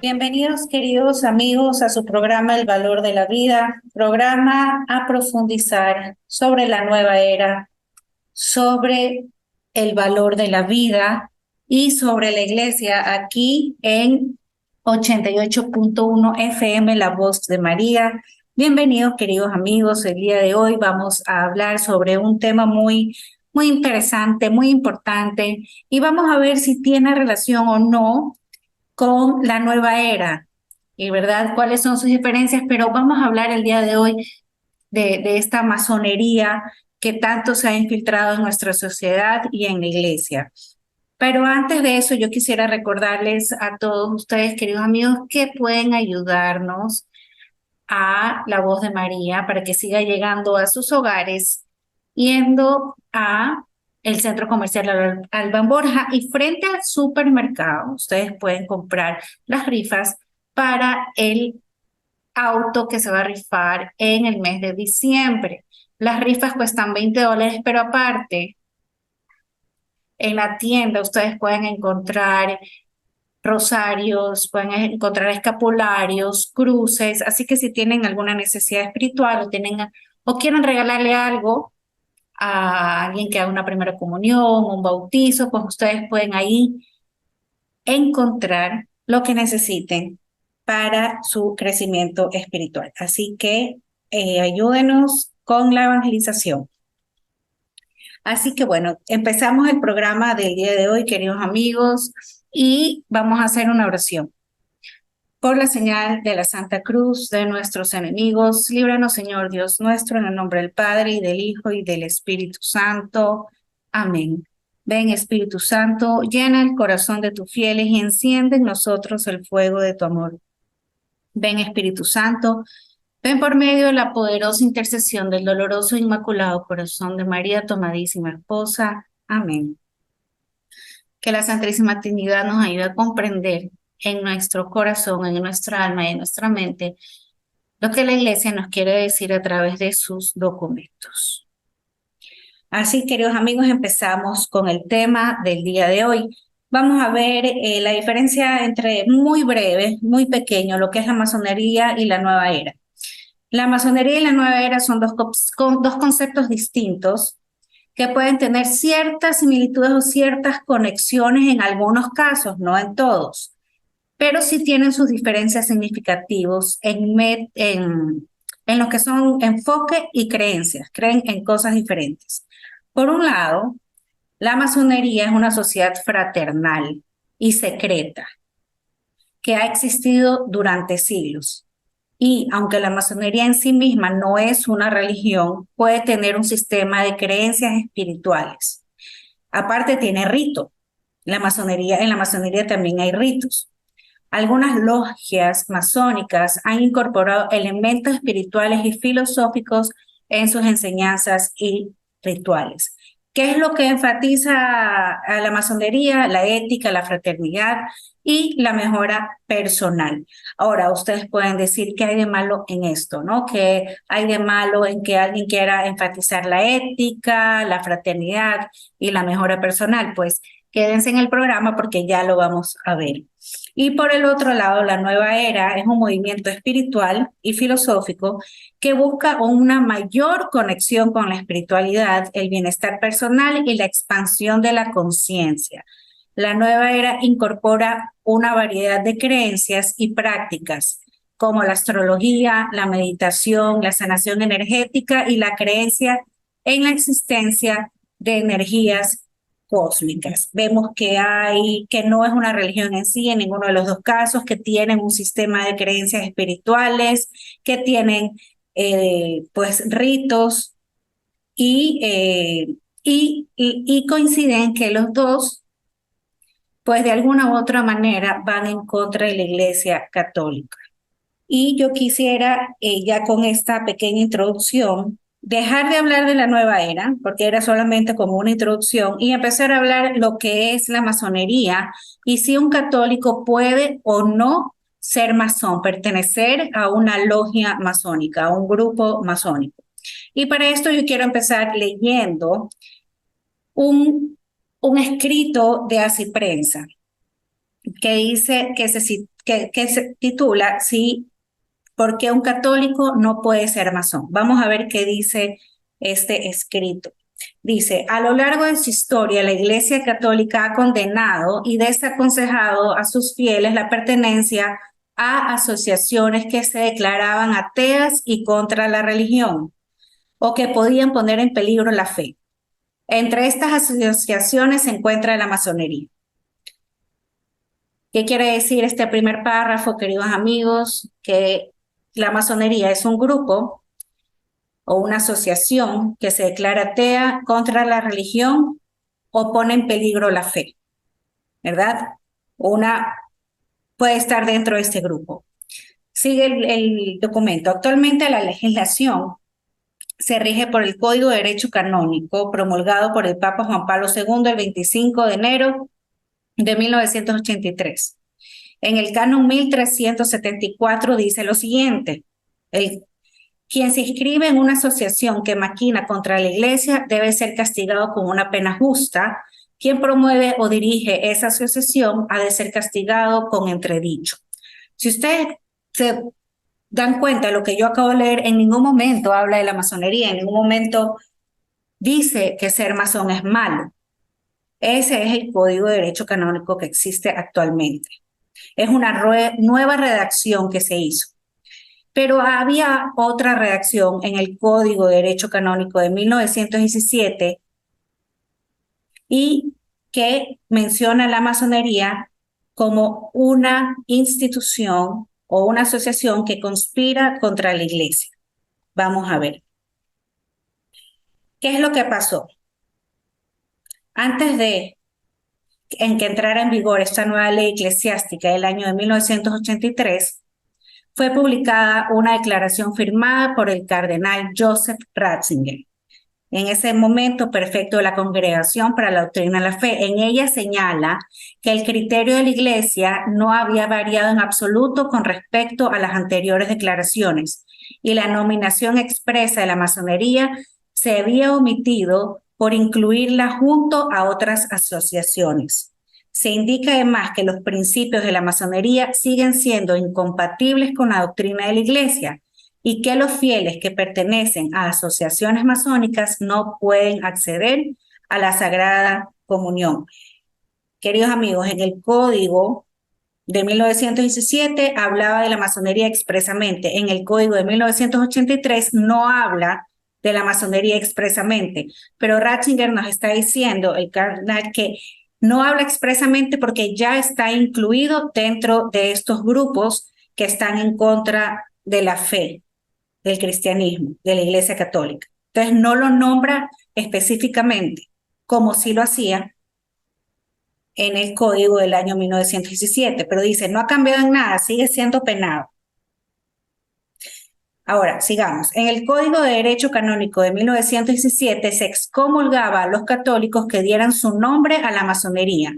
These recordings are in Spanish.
Bienvenidos, queridos amigos, a su programa El Valor de la Vida, programa a profundizar sobre la nueva era, sobre el valor de la vida y sobre la iglesia aquí en 88.1 FM, La Voz de María. Bienvenidos, queridos amigos. El día de hoy vamos a hablar sobre un tema muy interesante, muy importante, y vamos a ver si tiene relación o no con la nueva era y verdad cuáles son sus diferencias, pero vamos a hablar el día de hoy de esta masonería que tanto se ha infiltrado en nuestra sociedad y en la iglesia. Pero antes de eso, yo quisiera recordarles a todos ustedes, queridos amigos, que pueden ayudarnos a La Voz de María para que siga llegando a sus hogares, yendo a el Centro Comercial Alban Borja, y frente al supermercado ustedes pueden comprar las rifas para el auto que se va a rifar en el mes de diciembre. Las rifas cuestan $20, pero aparte en la tienda ustedes pueden encontrar rosarios, pueden encontrar escapularios, cruces, así que si tienen alguna necesidad espiritual o quieren regalarle algo a alguien que haga una primera comunión, un bautizo, pues ustedes pueden ahí encontrar lo que necesiten para su crecimiento espiritual. Así que ayúdenos con la evangelización. Así que bueno, empezamos el programa del día de hoy, queridos amigos, y vamos a hacer una oración. Por la señal de la Santa Cruz de nuestros enemigos, líbranos, Señor Dios nuestro, en el nombre del Padre, y del Hijo, y del Espíritu Santo. Amén. Ven, Espíritu Santo, llena el corazón de tus fieles y enciende en nosotros el fuego de tu amor. Ven, Espíritu Santo, ven por medio de la poderosa intercesión del doloroso e inmaculado corazón de María, tu amadísima esposa. Amén. Que la Santísima Trinidad nos ayude a comprender en nuestro corazón, en nuestra alma y en nuestra mente lo que la Iglesia nos quiere decir a través de sus documentos. Así, queridos amigos, empezamos con el tema del día de hoy. Vamos a ver la diferencia entre, muy breve, muy pequeño, lo que es la masonería y la nueva era. La masonería y la nueva era son dos conceptos distintos que pueden tener ciertas similitudes o ciertas conexiones en algunos casos, no en todos, pero sí tienen sus diferencias significativos en lo que son enfoque y creencias, creen en cosas diferentes. Por un lado, la masonería es una sociedad fraternal y secreta que ha existido durante siglos. Y aunque la masonería en sí misma no es una religión, puede tener un sistema de creencias espirituales. Aparte tiene rito. En la masonería también hay ritos. Algunas logias masónicas han incorporado elementos espirituales y filosóficos en sus enseñanzas y rituales. ¿Qué es lo que enfatiza a la masonería? La ética, la fraternidad y la mejora personal. Ahora, ustedes pueden decir qué hay de malo en esto, ¿no? ¿Qué hay de malo en que alguien quiera enfatizar la ética, la fraternidad y la mejora personal? Pues quédense en el programa porque ya lo vamos a ver. Y por el otro lado, la nueva era es un movimiento espiritual y filosófico que busca una mayor conexión con la espiritualidad, el bienestar personal y la expansión de la conciencia. La nueva era incorpora una variedad de creencias y prácticas como la astrología, la meditación, la sanación energética y la creencia en la existencia de energías cósmicas. Vemos que no es una religión en sí, en ninguno de los dos casos, que tienen un sistema de creencias espirituales, que tienen pues ritos y coinciden que los dos pues de alguna u otra manera van en contra de la Iglesia Católica. Y yo quisiera, ya con esta pequeña introducción, dejar de hablar de la nueva era, porque era solamente como una introducción, y empezar a hablar lo que es la masonería y si un católico puede o no ser masón, pertenecer a una logia masónica, a un grupo masónico. Y para esto yo quiero empezar leyendo un escrito de Así Prensa. que dice que se titula ¿sí? ¿Por qué un católico no puede ser masón? Vamos a ver qué dice este escrito. Dice, a lo largo de su historia, la Iglesia Católica ha condenado y desaconsejado a sus fieles la pertenencia a asociaciones que se declaraban ateas y contra la religión, o que podían poner en peligro la fe. Entre estas asociaciones se encuentra la masonería. ¿Qué quiere decir este primer párrafo, queridos amigos? Que la masonería es un grupo o una asociación que se declara atea contra la religión o pone en peligro la fe, ¿verdad? Una puede estar dentro de este grupo. Sigue el documento. Actualmente la legislación se rige por el Código de Derecho Canónico promulgado por el Papa Juan Pablo II el 25 de enero de 1983. En el canon 1374 dice lo siguiente: quien se inscribe en una asociación que maquina contra la Iglesia debe ser castigado con una pena justa. Quien promueve o dirige esa asociación ha de ser castigado con entredicho. Si ustedes se dan cuenta de lo que yo acabo de leer, en ningún momento habla de la masonería, en ningún momento dice que ser masón es malo. Ese es el Código de Derecho Canónico que existe actualmente. Es una nueva redacción que se hizo. Pero había otra redacción en el Código de Derecho Canónico de 1917 y que menciona la masonería como una institución o una asociación que conspira contra la Iglesia. Vamos a ver. ¿Qué es lo que pasó? Antes de que entrara en vigor esta nueva ley eclesiástica del año de 1983, fue publicada una declaración firmada por el cardenal Joseph Ratzinger, en ese momento prefecto de la Congregación para la Doctrina de la Fe. En ella señala que el criterio de la Iglesia no había variado en absoluto con respecto a las anteriores declaraciones y la nominación expresa de la masonería se había omitido por incluirla junto a otras asociaciones. Se indica además que los principios de la masonería siguen siendo incompatibles con la doctrina de la Iglesia y que los fieles que pertenecen a asociaciones masónicas no pueden acceder a la Sagrada Comunión. Queridos amigos, en el Código de 1917 hablaba de la masonería expresamente. En el Código de 1983 no habla de la masonería expresamente, pero Ratzinger nos está diciendo, el cardenal, que no habla expresamente porque ya está incluido dentro de estos grupos que están en contra de la fe, del cristianismo, de la Iglesia Católica. Entonces no lo nombra específicamente, como sí lo hacía en el Código del año 1917, pero dice, no ha cambiado en nada, sigue siendo penado. Ahora, sigamos. En el Código de Derecho Canónico de 1917 se excomulgaba a los católicos que dieran su nombre a la masonería.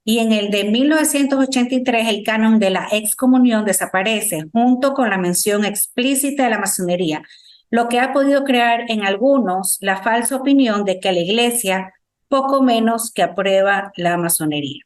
Y en el de 1983 el canon de la excomunión desaparece junto con la mención explícita de la masonería, lo que ha podido crear en algunos la falsa opinión de que la Iglesia poco menos que aprueba la masonería.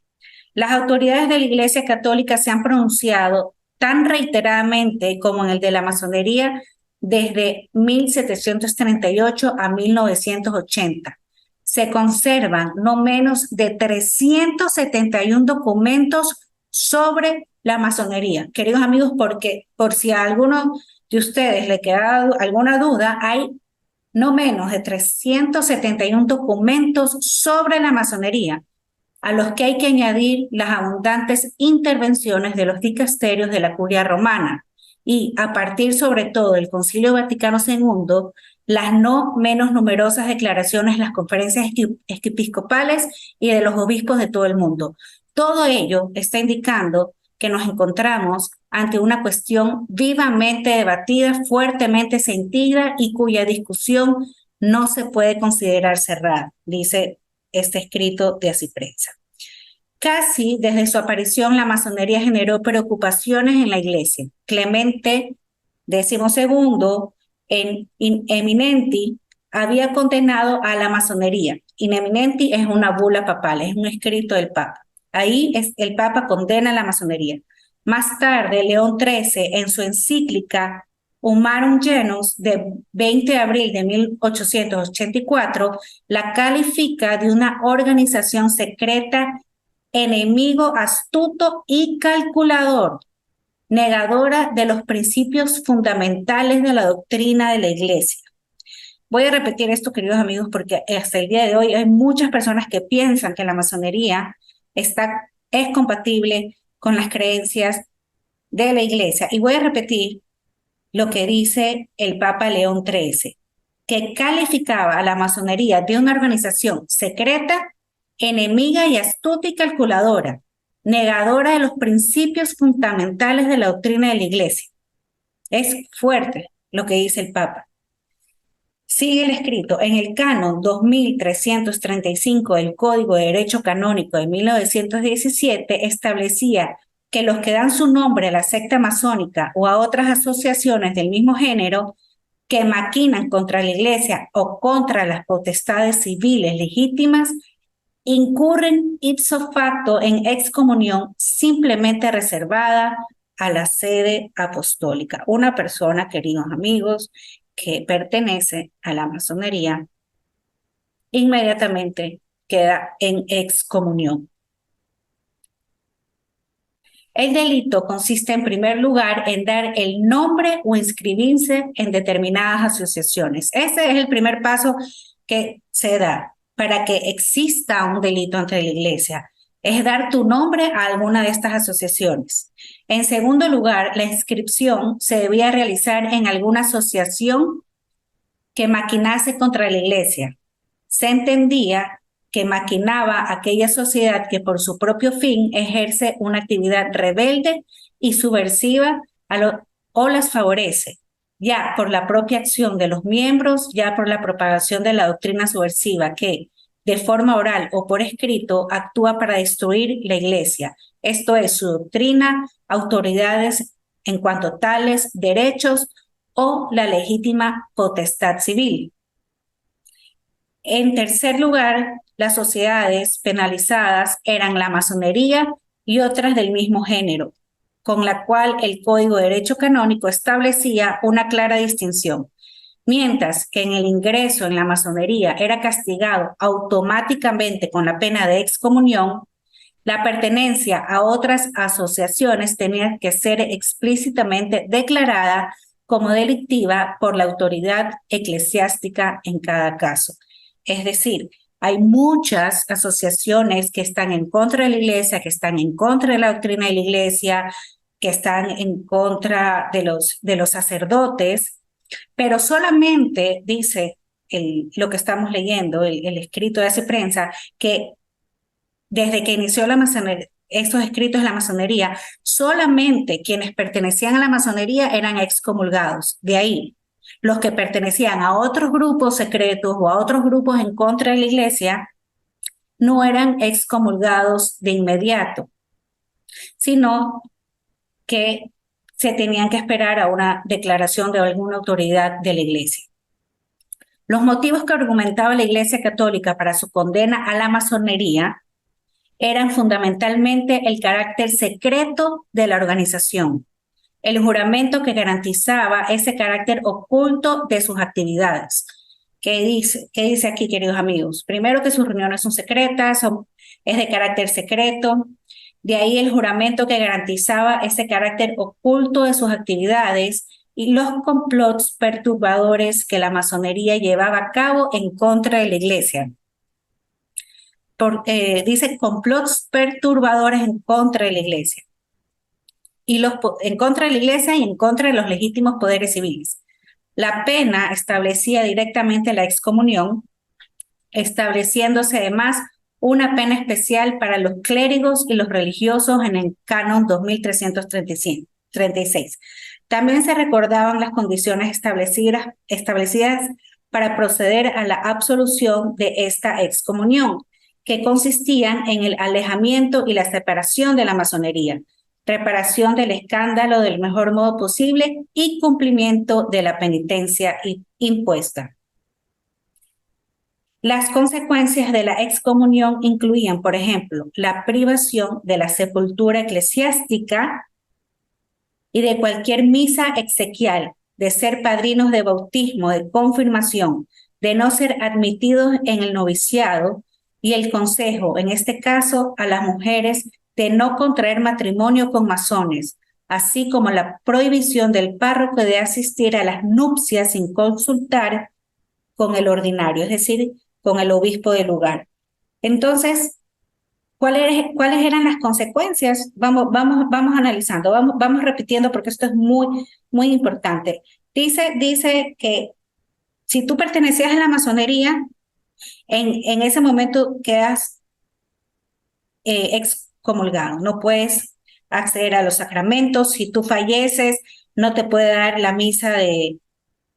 Las autoridades de la Iglesia Católica se han pronunciado tan reiteradamente como en el de la masonería desde 1738 a 1980. Se conservan no menos de 371 documentos sobre la masonería. Queridos amigos, porque por si a alguno de ustedes le queda alguna duda, hay no menos de 371 documentos sobre la masonería, a los que hay que añadir las abundantes intervenciones de los dicasterios de la Curia Romana y, a partir sobre todo del Concilio Vaticano II, las no menos numerosas declaraciones de las conferencias episcopales y de los obispos de todo el mundo. Todo ello está indicando que nos encontramos ante una cuestión vivamente debatida, fuertemente sentida y cuya discusión no se puede considerar cerrada, dice este escrito de Asiprensa. Casi desde su aparición, la masonería generó preocupaciones en la Iglesia. Clemente XII en In Eminenti había condenado a la masonería. In Eminenti es una bula papal, es un escrito del Papa. Ahí el Papa condena la masonería. Más tarde, León XIII, en su encíclica Humarum Genus, de 20 de abril de 1884, la califica de una organización secreta, enemigo astuto y calculador, negadora de los principios fundamentales de la doctrina de la Iglesia. Voy a repetir esto, queridos amigos, porque hasta el día de hoy hay muchas personas que piensan que la masonería es compatible con las creencias de la Iglesia. Y voy a repetir lo que dice el Papa León XIII, que calificaba a la masonería de una organización secreta, enemiga y astuta y calculadora, negadora de los principios fundamentales de la doctrina de la Iglesia. Es fuerte lo que dice el Papa. Sigue el escrito, en el canon 2335 del Código de Derecho Canónico de 1917 establecía que los que dan su nombre a la secta masónica o a otras asociaciones del mismo género que maquinan contra la Iglesia o contra las potestades civiles legítimas incurren ipso facto en excomunión simplemente reservada a la sede apostólica. Una persona, queridos amigos, que pertenece a la masonería, inmediatamente queda en excomunión. El delito consiste en primer lugar en dar el nombre o inscribirse en determinadas asociaciones. Ese es el primer paso que se da para que exista un delito ante la Iglesia, es dar tu nombre a alguna de estas asociaciones. En segundo lugar, la inscripción se debía realizar en alguna asociación que maquinase contra la Iglesia. Se entendía que maquinaba aquella sociedad que por su propio fin ejerce una actividad rebelde y subversiva o las favorece, ya por la propia acción de los miembros, ya por la propagación de la doctrina subversiva que, de forma oral o por escrito, actúa para destruir la Iglesia. Esto es, su doctrina, autoridades en cuanto tales, derechos o la legítima potestad civil. En tercer lugar, las sociedades penalizadas eran la masonería y otras del mismo género, con la cual el Código de Derecho Canónico establecía una clara distinción. Mientras que en el ingreso en la masonería era castigado automáticamente con la pena de excomunión, la pertenencia a otras asociaciones tenía que ser explícitamente declarada como delictiva por la autoridad eclesiástica en cada caso. Es decir, hay muchas asociaciones que están en contra de la Iglesia, que están en contra de la doctrina de la Iglesia, que están en contra de los sacerdotes, pero solamente dice lo que estamos leyendo, el escrito de hace prensa, que desde que inició la masonería, estos escritos de la masonería, solamente quienes pertenecían a la masonería eran excomulgados. De ahí, los que pertenecían a otros grupos secretos o a otros grupos en contra de la Iglesia no eran excomulgados de inmediato, sino que se tenían que esperar a una declaración de alguna autoridad de la Iglesia. Los motivos que argumentaba la Iglesia Católica para su condena a la masonería eran fundamentalmente el carácter secreto de la organización, el juramento que garantizaba ese carácter oculto de sus actividades. ¿Qué dice aquí, queridos amigos? Primero, que sus reuniones son secretas, es de carácter secreto. De ahí el juramento que garantizaba ese carácter oculto de sus actividades y los complots perturbadores que la masonería llevaba a cabo en contra de la Iglesia. Dice complots perturbadores en contra de la Iglesia. En contra de la Iglesia y en contra de los legítimos poderes civiles. La pena establecía directamente la excomunión, estableciéndose además una pena especial para los clérigos y los religiosos en el canon 2336. También se recordaban las condiciones establecidas para proceder a la absolución de esta excomunión, que consistían en el alejamiento y la separación de la masonería, reparación del escándalo del mejor modo posible y cumplimiento de la penitencia impuesta. Las consecuencias de la excomunión incluían, por ejemplo, la privación de la sepultura eclesiástica y de cualquier misa exequial, de ser padrinos de bautismo, de confirmación, de no ser admitidos en el noviciado, y el consejo, en este caso, a las mujeres de no contraer matrimonio con masones, así como la prohibición del párroco de asistir a las nupcias sin consultar con el ordinario, es decir, con el obispo del lugar. Entonces, ¿cuáles eran las consecuencias? Vamos analizando, vamos repitiendo porque esto es muy importante. Dice que si tú pertenecías a la masonería, en ese momento quedas excomulgado, no puedes acceder a los sacramentos. Si tú falleces, no te puede dar la misa de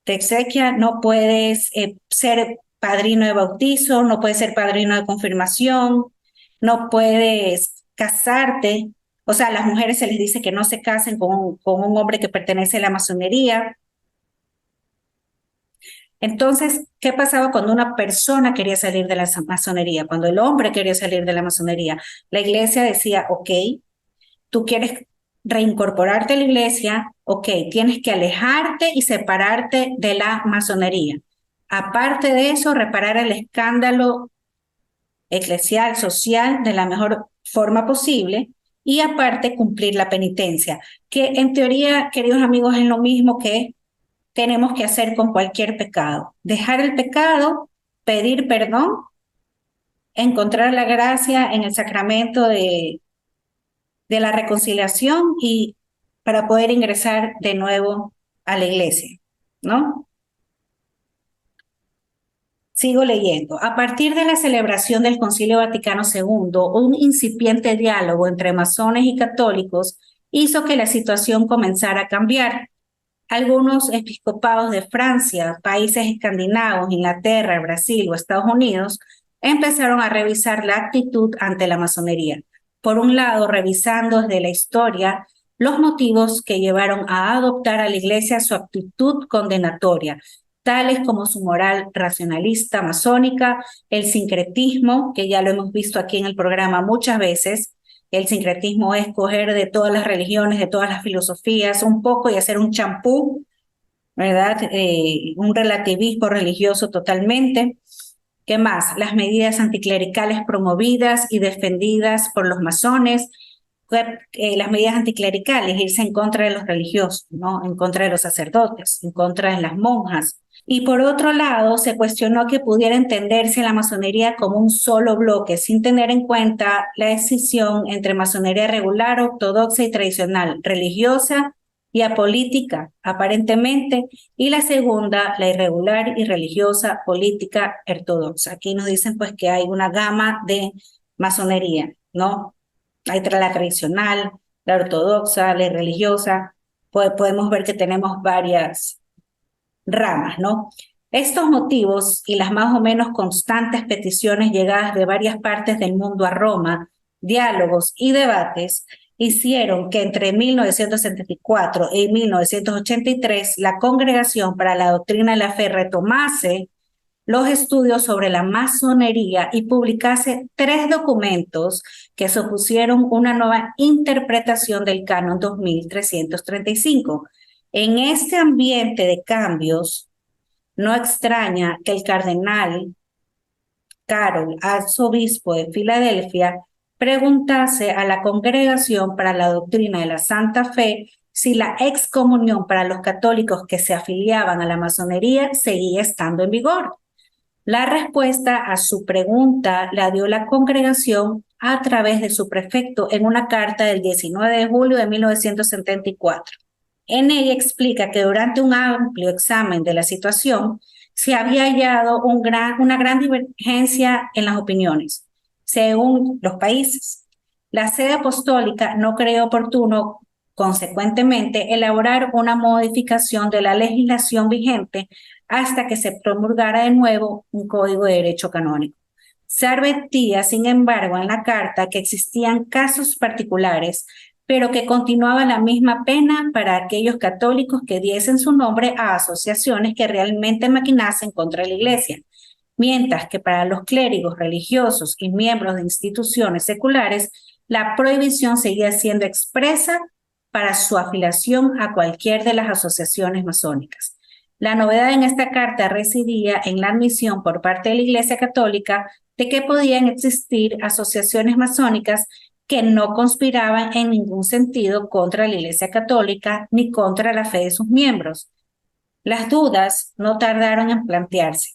exequia, no puedes ser padrino de bautizo, no puedes ser padrino de confirmación, no puedes casarte. O sea, a las mujeres se les dice que no se casen con un hombre que pertenece a la masonería. Entonces, ¿qué pasaba cuando una persona quería salir de la masonería? Cuando el hombre quería salir de la masonería, la iglesia decía, ok, tú quieres reincorporarte a la iglesia, ok, tienes que alejarte y separarte de la masonería. Aparte de eso, reparar el escándalo eclesial, social, de la mejor forma posible y aparte cumplir la penitencia, que en teoría, queridos amigos, es lo mismo que tenemos que hacer con cualquier pecado. Dejar el pecado, pedir perdón, encontrar la gracia en el sacramento de la reconciliación y para poder ingresar de nuevo a la iglesia, ¿no? Sigo leyendo. A partir de la celebración del Concilio Vaticano II, un incipiente diálogo entre masones y católicos hizo que la situación comenzara a cambiar. Algunos episcopados de Francia, países escandinavos, Inglaterra, Brasil o Estados Unidos empezaron a revisar la actitud ante la masonería. Por un lado, revisando desde la historia los motivos que llevaron a adoptar a la Iglesia su actitud condenatoria, tales como su moral racionalista masónica, el sincretismo, que ya lo hemos visto aquí en el programa muchas veces. El sincretismo es coger de todas las religiones, de todas las filosofías, un poco y hacer un champú, ¿verdad? Un relativismo religioso totalmente. ¿Qué más? Las medidas anticlericales promovidas y defendidas por los masones. Las medidas anticlericales, irse en contra de los religiosos, ¿no? En contra de los sacerdotes, en contra de las monjas. Y por otro lado, se cuestionó que pudiera entenderse la masonería como un solo bloque, sin tener en cuenta la decisión entre masonería regular, ortodoxa y tradicional, religiosa y apolítica, aparentemente, y la segunda, la irregular y religiosa, política, ortodoxa. Aquí nos dicen pues que hay una gama de masonería, ¿no? Hay la tradicional, la ortodoxa, la religiosa. Podemos ver que tenemos varias ramas, ¿no? Estos motivos y las más o menos constantes peticiones llegadas de varias partes del mundo a Roma, diálogos y debates, hicieron que entre 1974 y 1983 la Congregación para la Doctrina de la Fe retomase los estudios sobre la masonería y publicase 3 documentos que supusieron una nueva interpretación del Canon 2335. En este ambiente de cambios, no extraña que el cardenal Carol, arzobispo de Filadelfia, preguntase a la Congregación para la Doctrina de la Santa Fe si la excomunión para los católicos que se afiliaban a la masonería seguía estando en vigor. La respuesta a su pregunta la dio la congregación a través de su prefecto en una carta del 19 de julio de 1974. En ella explica que durante un amplio examen de la situación se había hallado una gran divergencia en las opiniones, según los países. La sede apostólica no creyó oportuno, consecuentemente, elaborar una modificación de la legislación vigente hasta que se promulgara de nuevo un código de derecho canónico. Se advertía, sin embargo, en la carta que existían casos particulares, pero que continuaba la misma pena para aquellos católicos que diesen su nombre a asociaciones que realmente maquinasen contra la Iglesia. mientras que para los clérigos religiosos y miembros de instituciones seculares, la prohibición seguía siendo expresa para su afiliación a cualquier de las asociaciones masónicas. La novedad en esta carta residía en la admisión por parte de la Iglesia Católica de que podían existir asociaciones masónicas que no conspiraban en ningún sentido contra la Iglesia Católica ni contra la fe de sus miembros. Las dudas no tardaron en plantearse.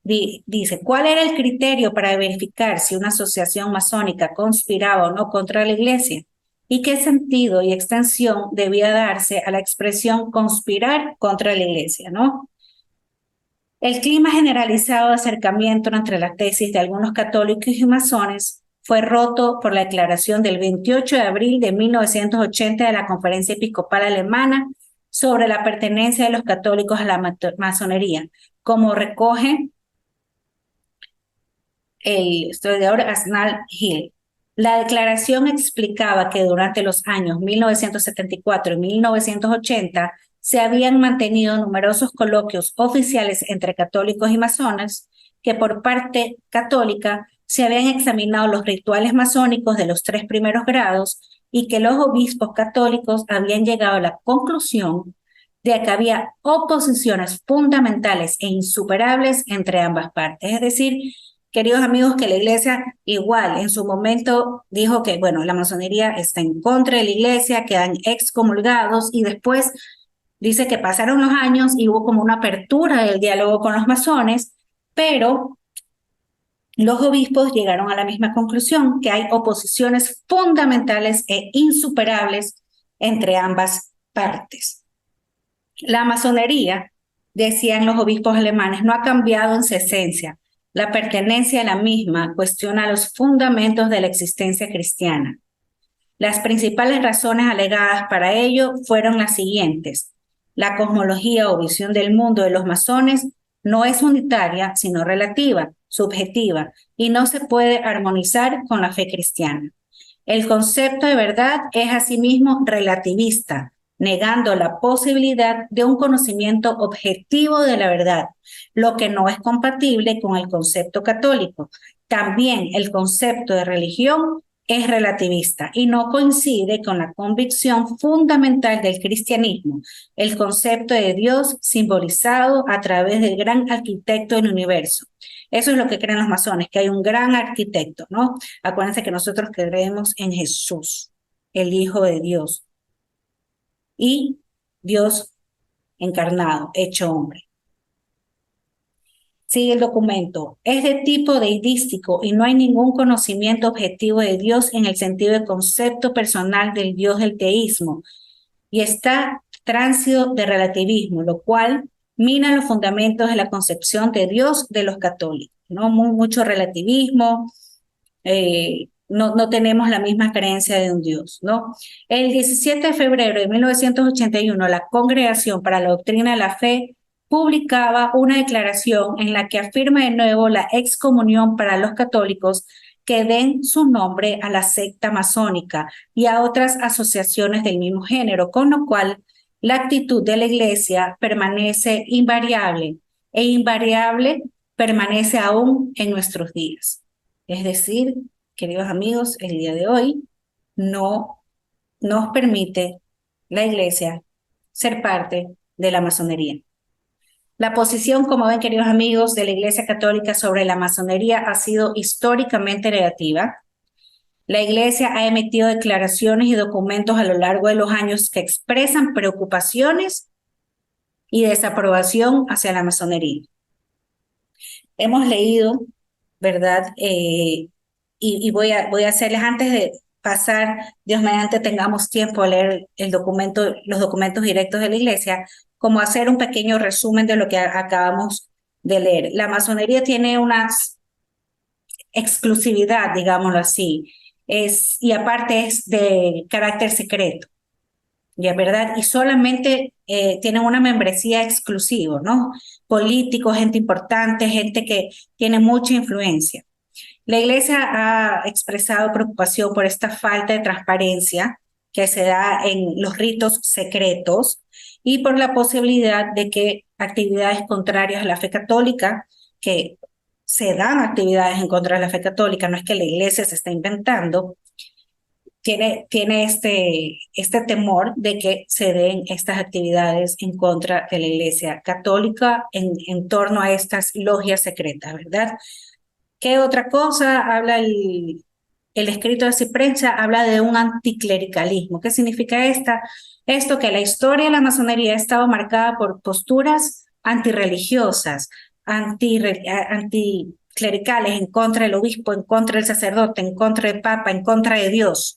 Dice, ¿cuál era el criterio para verificar si una asociación masónica conspiraba o no contra la Iglesia? ¿Y qué sentido y extensión debía darse a la expresión conspirar contra la Iglesia, ¿no? El clima generalizado de acercamiento entre las tesis de algunos católicos y masones fue roto por la declaración del 28 de abril de 1980 de la Conferencia Episcopal Alemana sobre la pertenencia de los católicos a la masonería, como recoge el historiador Asnal Hill. La declaración explicaba que durante los años 1974 y 1980 se habían mantenido numerosos coloquios oficiales entre católicos y masones que por parte católica se habían examinado los rituales masónicos de los 3 primeros grados y que los obispos católicos habían llegado a la conclusión de que había oposiciones fundamentales e insuperables entre ambas partes. Es decir, queridos amigos, que la Iglesia igual en su momento dijo que, bueno, la masonería está en contra de la Iglesia, quedan excomulgados y después dice que pasaron los años y hubo como una apertura del diálogo con los masones, pero los obispos llegaron a la misma conclusión, que hay oposiciones fundamentales e insuperables entre ambas partes. La masonería, decían los obispos alemanes, no ha cambiado en su esencia. La pertenencia a la misma cuestiona los fundamentos de la existencia cristiana. Las principales razones alegadas para ello fueron las siguientes. La cosmología o visión del mundo de los masones no es unitaria, sino relativa, subjetiva, y no se puede armonizar con la fe cristiana. El concepto de verdad es asimismo relativista, negando la posibilidad de un conocimiento objetivo de la verdad, lo que no es compatible con el concepto católico. También el concepto de religión es relativista y no coincide con la convicción fundamental del cristianismo, el concepto de Dios simbolizado a través del gran arquitecto del universo. Eso es lo que creen los masones, que hay un gran arquitecto, ¿no? Acuérdense que nosotros creemos en Jesús, el Hijo de Dios, y Dios encarnado, hecho hombre. Sigue el documento. Es de tipo deidístico y no hay ningún conocimiento objetivo de Dios en el sentido de concepto personal del Dios del teísmo. Y está tránsito de relativismo, lo cual mina los fundamentos de la concepción de Dios de los católicos, ¿no? Mucho relativismo, no tenemos la misma creencia de un Dios, ¿no? El 17 de febrero de 1981, la Congregación para la Doctrina de la Fe publicaba una declaración en la que afirma de nuevo la excomunión para los católicos que den su nombre a la secta masónica y a otras asociaciones del mismo género, con lo cual la actitud de la Iglesia permanece invariable e invariable permanece aún en nuestros días. Es decir, queridos amigos, el día de hoy no nos permite la Iglesia ser parte de la masonería. La posición, como ven, queridos amigos, de la Iglesia Católica sobre la masonería ha sido históricamente negativa. La Iglesia ha emitido declaraciones y documentos a lo largo de los años que expresan preocupaciones y desaprobación hacia la masonería. Hemos leído, ¿verdad? Y voy a hacerles, antes de pasar, Dios mediante tengamos tiempo a leer los documentos directos de la Iglesia, como hacer un pequeño resumen de lo que acabamos de leer. La masonería tiene una exclusividad, digámoslo así, y aparte es de carácter secreto, ¿ya verdad? Y solamente tienen una membresía exclusiva, ¿no? Políticos, gente importante, gente que tiene mucha influencia. La Iglesia ha expresado preocupación por esta falta de transparencia que se da en los ritos secretos y por la posibilidad de que actividades contrarias a la fe católica que se dan actividades en contra de la fe católica, no es que la iglesia se está inventando, tiene este temor de que se den estas actividades en contra de la iglesia católica en torno a estas logias secretas, ¿verdad? ¿Qué otra cosa habla el escrito de Ciprensa? Habla de un anticlericalismo. ¿Qué significa esto? Que la historia de la masonería ha estado marcada por posturas antirreligiosas, anticlericales, en contra del obispo, en contra del sacerdote, en contra del papa, en contra de Dios.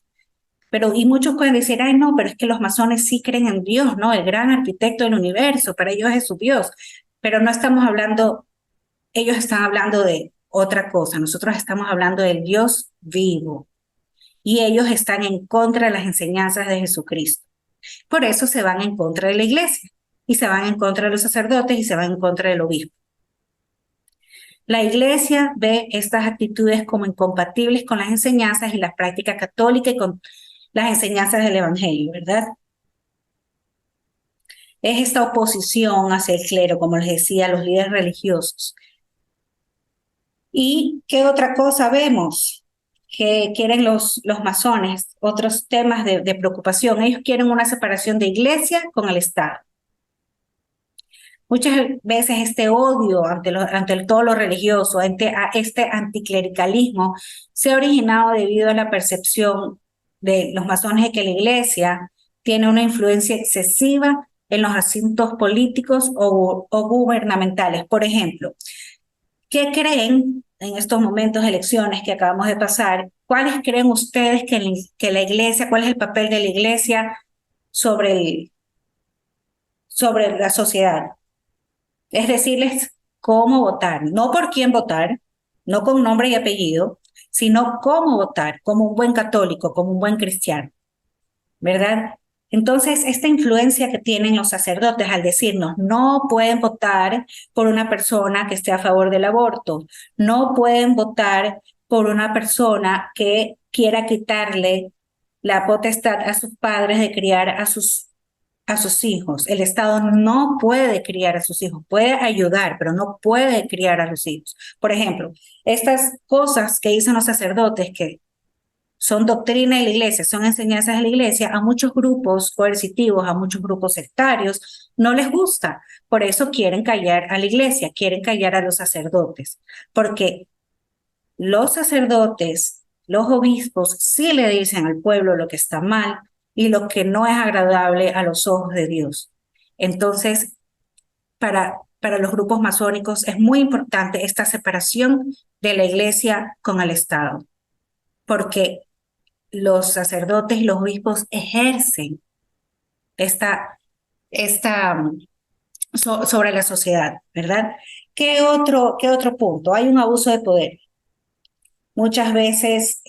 Y muchos pueden decir, ay, no, pero es que los masones sí creen en Dios, ¿no? El gran arquitecto del universo, para ellos es su Dios. Pero no estamos hablando, ellos están hablando de otra cosa. Nosotros estamos hablando del Dios vivo. Y ellos están en contra de las enseñanzas de Jesucristo. Por eso se van en contra de la iglesia. Y se van en contra de los sacerdotes y se van en contra del obispo. La iglesia ve estas actitudes como incompatibles con las enseñanzas y la práctica católica y con las enseñanzas del Evangelio, ¿verdad? Es esta oposición hacia el clero, como les decía, los líderes religiosos. ¿Y qué otra cosa vemos que quieren los masones? Otros temas de preocupación. Ellos quieren una separación de iglesia con el Estado. Muchas veces este odio ante todo lo religioso, ante este anticlericalismo, se ha originado debido a la percepción de los masones de que la iglesia tiene una influencia excesiva en los asuntos políticos o gubernamentales. Por ejemplo, ¿qué creen en estos momentos de elecciones que acabamos de pasar? ¿Cuáles creen ustedes que la iglesia, cuál es el papel de la iglesia sobre la sociedad? Es decirles cómo votar, no por quién votar, no con nombre y apellido, sino cómo votar, como un buen católico, como un buen cristiano, ¿verdad? Entonces, esta influencia que tienen los sacerdotes al decirnos no pueden votar por una persona que esté a favor del aborto, no pueden votar por una persona que quiera quitarle la potestad a sus padres de criar a sus hijos. El Estado no puede criar a sus hijos, puede ayudar, pero no puede criar a los hijos. Por ejemplo, estas cosas que dicen los sacerdotes que son doctrina de la iglesia, son enseñanzas de la iglesia, a muchos grupos coercitivos, a muchos grupos sectarios, no les gusta. Por eso quieren callar a la iglesia, quieren callar a los sacerdotes, porque los sacerdotes, los obispos, sí le dicen al pueblo lo que está mal y lo que no es agradable a los ojos de Dios. Entonces, para los grupos masónicos es muy importante esta separación de la iglesia con el Estado, porque los sacerdotes y los obispos ejercen sobre la sociedad, ¿verdad? ¿Qué otro punto? Hay un abuso de poder. Muchas veces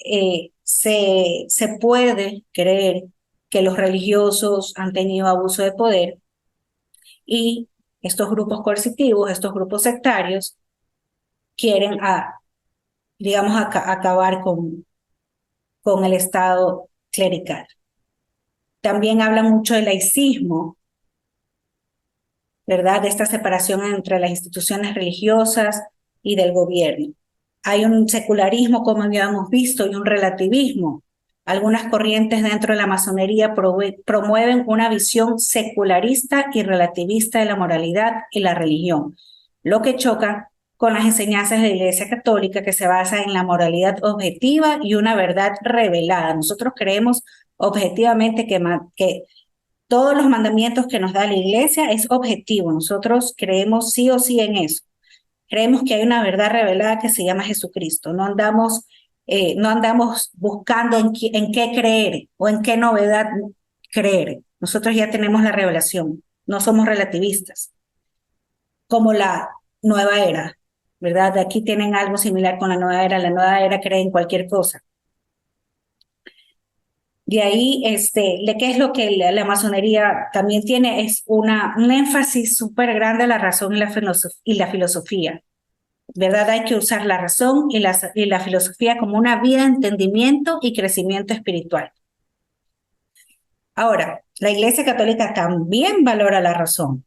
se puede creer que los religiosos han tenido abuso de poder y estos grupos coercitivos, estos grupos sectarios, quieren, digamos, acabar con el Estado clerical. También habla mucho del laicismo, ¿verdad? De esta separación entre las instituciones religiosas y del gobierno. Hay un secularismo, como habíamos visto, y un relativismo. Algunas corrientes dentro de la masonería promueven una visión secularista y relativista de la moralidad y la religión, lo que choca con las enseñanzas de la Iglesia Católica, que se basa en la moralidad objetiva y una verdad revelada. Nosotros creemos objetivamente que todos los mandamientos que nos da la Iglesia es objetivo. Nosotros creemos sí o sí en eso. Creemos que hay una verdad revelada que se llama Jesucristo. No andamos buscando en qué creer o en qué novedad creer. Nosotros ya tenemos la revelación. No somos relativistas. Como la nueva era, ¿verdad? Aquí tienen algo similar con la nueva era. La nueva era cree en cualquier cosa. De ahí, ¿qué es lo que la masonería también tiene? Es un énfasis súper grande a la razón y la filosofía, ¿verdad? Hay que usar la razón y la filosofía como una vía de entendimiento y crecimiento espiritual. Ahora, la Iglesia Católica también valora la razón,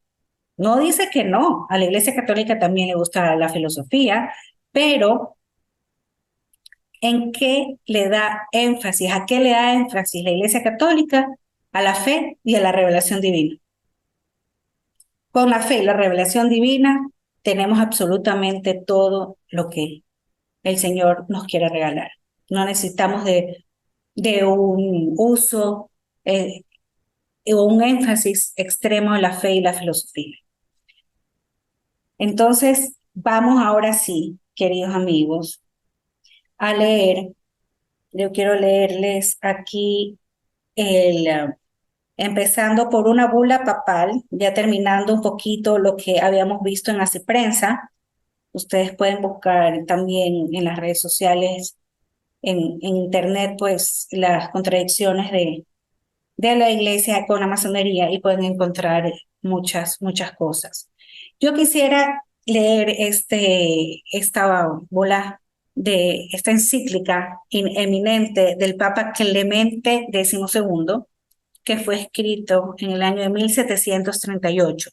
No dice que no, a la Iglesia Católica también le gusta la filosofía, pero ¿en qué le da énfasis? ¿A qué le da énfasis la Iglesia Católica? A la fe y a la revelación divina. Con la fe y la revelación divina tenemos absolutamente todo lo que el Señor nos quiere regalar. No necesitamos de un uso o un énfasis extremo en la fe y la filosofía. Entonces, vamos ahora sí, queridos amigos, a leer. Yo quiero leerles aquí empezando por una bula papal, ya terminando un poquito lo que habíamos visto en la prensa. Ustedes pueden buscar también en las redes sociales, en internet, pues las contradicciones de la iglesia con la masonería y pueden encontrar muchas cosas. Yo quisiera leer esta bola de esta encíclica eminente del Papa Clemente XII, que fue escrito en el año de 1738,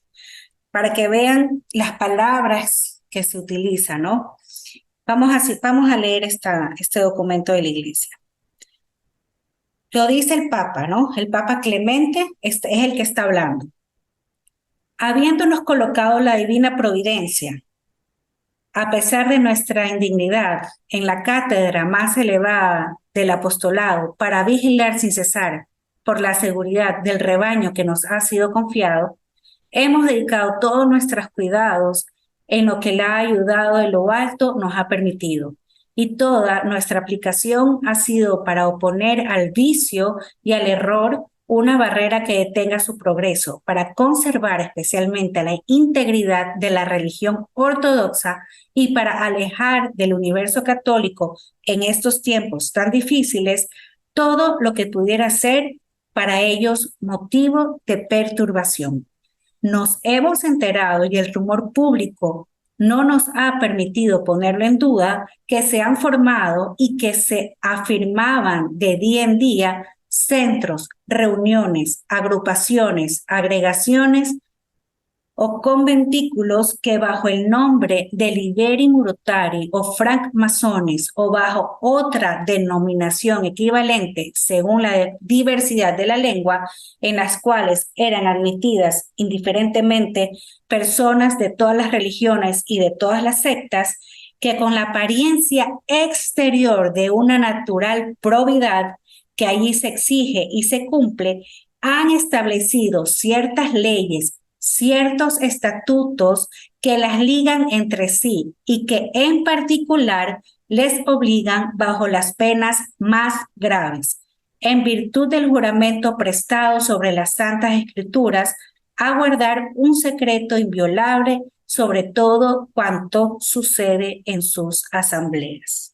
para que vean las palabras que se utilizan, ¿no? Vamos a leer este documento de la iglesia. Lo dice el Papa, ¿no? El Papa Clemente es el que está hablando. Habiéndonos colocado la divina providencia, a pesar de nuestra indignidad, en la cátedra más elevada del apostolado para vigilar sin cesar por la seguridad del rebaño que nos ha sido confiado, hemos dedicado todos nuestros cuidados en lo que la ayudado de lo alto nos ha permitido. Y toda nuestra aplicación ha sido para oponer al vicio y al error una barrera que detenga su progreso, para conservar especialmente la integridad de la religión ortodoxa y para alejar del universo católico en estos tiempos tan difíciles todo lo que pudiera ser para ellos motivo de perturbación. Nos hemos enterado y el rumor público no nos ha permitido ponerlo en duda que se han formado y que se afirmaban de día en día centros, reuniones, agrupaciones, agregaciones o conventículos que bajo el nombre de Liberi Murutari o francmasones o bajo otra denominación equivalente según la diversidad de la lengua, en las cuales eran admitidas indiferentemente personas de todas las religiones y de todas las sectas, que con la apariencia exterior de una natural probidad que allí se exige y se cumple, han establecido ciertas leyes, ciertos estatutos que las ligan entre sí y que en particular les obligan bajo las penas más graves, en virtud del juramento prestado sobre las Santas Escrituras, a guardar un secreto inviolable sobre todo cuanto sucede en sus asambleas.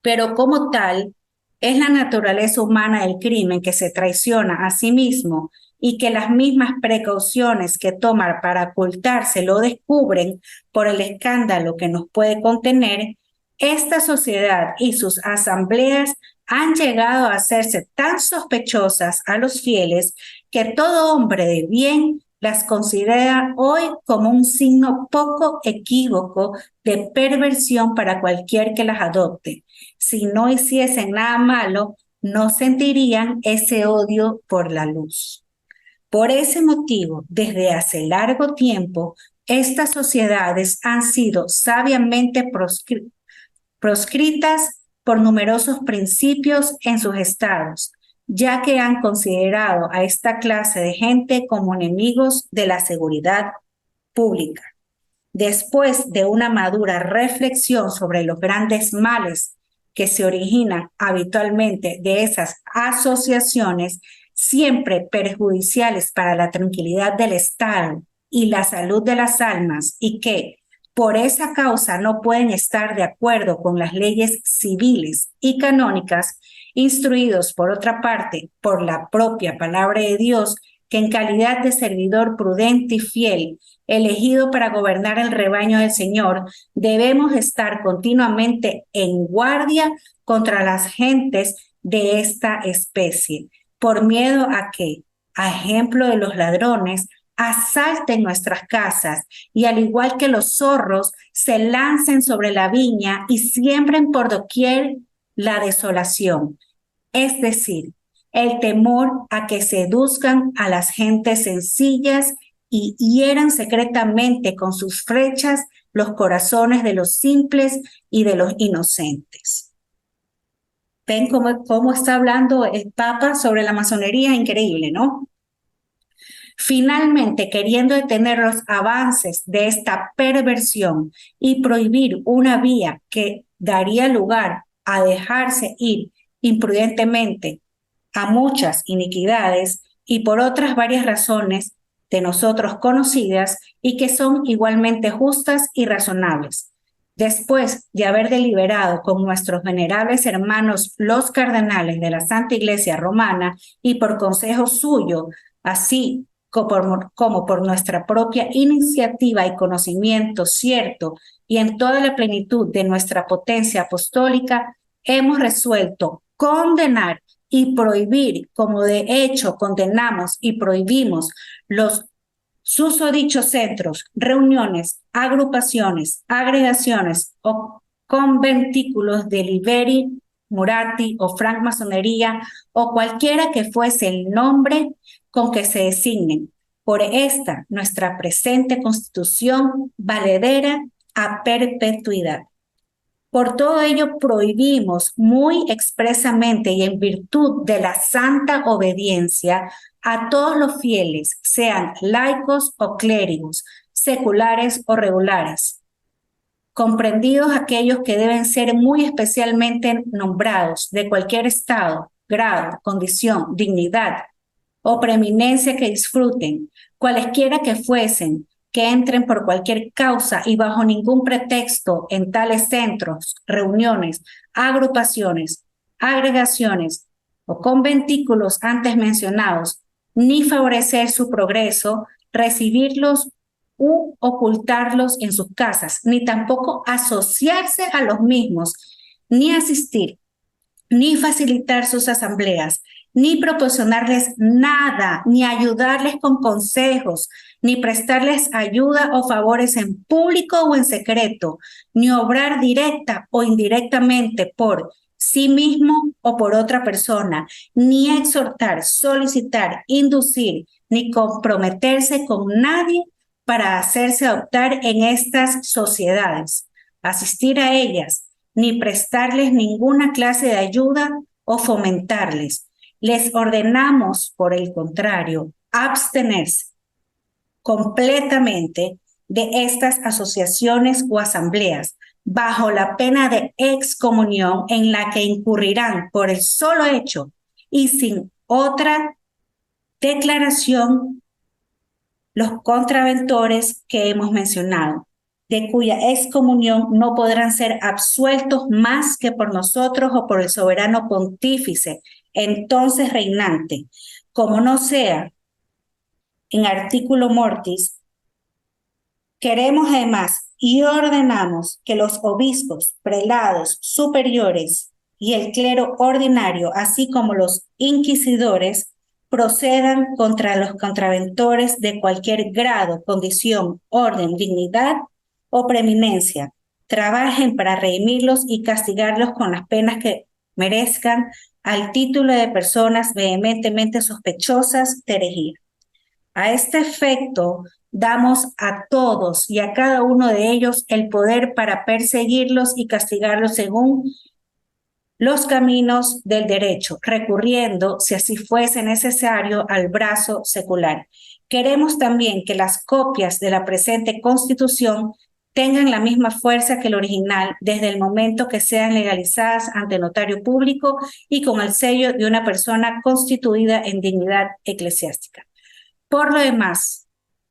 Pero como tal, es la naturaleza humana del crimen que se traiciona a sí mismo y que las mismas precauciones que toman para ocultarse lo descubren por el escándalo que nos puede contener. Esta sociedad y sus asambleas han llegado a hacerse tan sospechosas a los fieles que todo hombre de bien las considera hoy como un signo poco equívoco de perversión para cualquier que las adopte. Si no hiciesen nada malo, no sentirían ese odio por la luz. Por ese motivo, desde hace largo tiempo, estas sociedades han sido sabiamente proscritas por numerosos principios en sus estados, ya que han considerado a esta clase de gente como enemigos de la seguridad pública. Después de una madura reflexión sobre los grandes males que se originan habitualmente de esas asociaciones, siempre perjudiciales para la tranquilidad del Estado y la salud de las almas, y que por esa causa no pueden estar de acuerdo con las leyes civiles y canónicas, instruidos por otra parte por la propia palabra de Dios, que en calidad de servidor prudente y fiel, elegido para gobernar el rebaño del Señor, debemos estar continuamente en guardia contra las gentes de esta especie, por miedo a que, a ejemplo de los ladrones, asalten nuestras casas y al igual que los zorros se lancen sobre la viña y siembren por doquier la desolación. Es decir, el temor a que seduzcan a las gentes sencillas y hieran secretamente con sus flechas los corazones de los simples y de los inocentes. ¿Ven cómo está hablando el Papa sobre la masonería? Increíble, ¿no? Finalmente, queriendo detener los avances de esta perversión y prohibir una vía que daría lugar a dejarse ir imprudentemente a muchas iniquidades y por otras varias razones de nosotros conocidas y que son igualmente justas y razonables. Después de haber deliberado con nuestros venerables hermanos los cardenales de la Santa Iglesia Romana y por consejo suyo, así como por nuestra propia iniciativa y conocimiento cierto y en toda la plenitud de nuestra potencia apostólica, hemos resuelto condenar y prohibir, como de hecho condenamos y prohibimos los susodichos centros, reuniones, agrupaciones, agregaciones o conventículos de Liberi, Murati o francmasonería o cualquiera que fuese el nombre con que se designen por esta nuestra presente constitución valedera a perpetuidad. Por todo ello prohibimos muy expresamente y en virtud de la santa obediencia a todos los fieles, sean laicos o clérigos, seculares o regulares, comprendidos aquellos que deben ser muy especialmente nombrados de cualquier estado, grado, condición, dignidad o preeminencia que disfruten, cualesquiera que fuesen, que entren por cualquier causa y bajo ningún pretexto en tales centros, reuniones, agrupaciones, agregaciones o conventículos antes mencionados, ni favorecer su progreso, recibirlos u ocultarlos en sus casas, ni tampoco asociarse a los mismos, ni asistir, ni facilitar sus asambleas, ni proporcionarles nada, ni ayudarles con consejos, ni prestarles ayuda o favores en público o en secreto, ni obrar directa o indirectamente por sí mismo o por otra persona, ni exhortar, solicitar, inducir, ni comprometerse con nadie para hacerse adoptar en estas sociedades, asistir a ellas, ni prestarles ninguna clase de ayuda o fomentarles. Les ordenamos, por el contrario, abstenerse completamente de estas asociaciones o asambleas, bajo la pena de excomunión en la que incurrirán por el solo hecho y sin otra declaración los contraventores que hemos mencionado, de cuya excomunión no podrán ser absueltos más que por nosotros o por el soberano pontífice, entonces reinante, como no sea en artículo mortis. Queremos además y ordenamos que los obispos, prelados, superiores y el clero ordinario, así como los inquisidores, procedan contra los contraventores de cualquier grado, condición, orden, dignidad o preeminencia. Trabajen para redimirlos y castigarlos con las penas que merezcan al título de personas vehementemente sospechosas de herejía. A este efecto, damos a todos y a cada uno de ellos el poder para perseguirlos y castigarlos según los caminos del derecho, recurriendo, si así fuese necesario, al brazo secular. Queremos también que las copias de la presente Constitución tengan la misma fuerza que el original desde el momento que sean legalizadas ante notario público y con el sello de una persona constituida en dignidad eclesiástica. Por lo demás,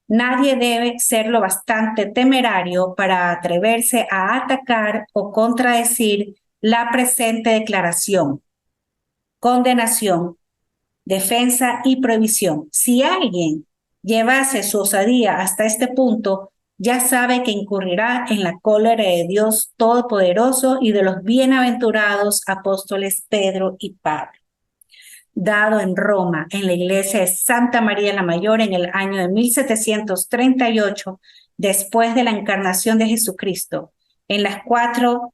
nadie debe ser lo bastante temerario para atreverse a atacar o contradecir la presente declaración, condenación, defensa y prohibición. Si alguien llevase su osadía hasta este punto, ya sabe que incurrirá en la cólera de Dios Todopoderoso y de los bienaventurados apóstoles Pedro y Pablo. dado en Roma, en la iglesia de Santa María la Mayor, en el año de 1738, después de la encarnación de Jesucristo, en las 4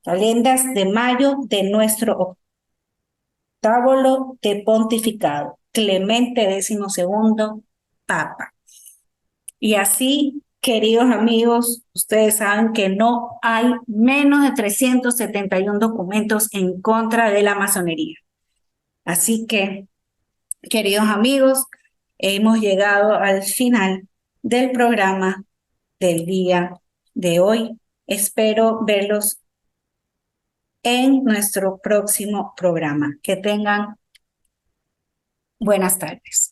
calendas de mayo de nuestro octavo de pontificado, Clemente XII, Papa. Y así, queridos amigos, ustedes saben que no hay menos de 371 documentos en contra de la masonería. Así que, queridos amigos, hemos llegado al final del programa del día de hoy. Espero verlos en nuestro próximo programa. Que tengan buenas tardes.